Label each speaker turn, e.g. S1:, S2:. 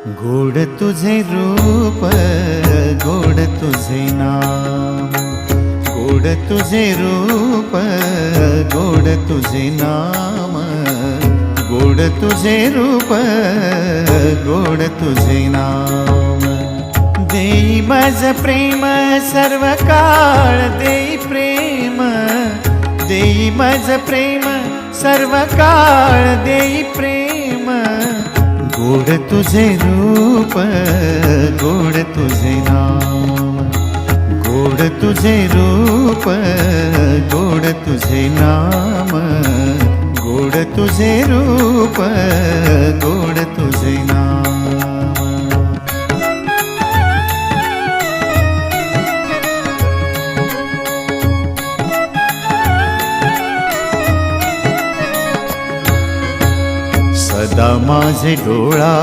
S1: गोड तुझे रूप, गोड तुझे नाम, गोड तुझे रूप, गोड तुझे नाम, गोड तुझे रूप, गोड तुझे नाम। देई माझ प्रेम सर्व काळ, देई प्रेम, देई माझ प्रेम सर्व काळ, देई प्रेम। गोड तुझे रूप, गोड तुझे नाम, गोड तुझे रूप, गोड तुझे नाम, गोड तुझे रूप, गोड तुझे नाम। सदा माझे डोळा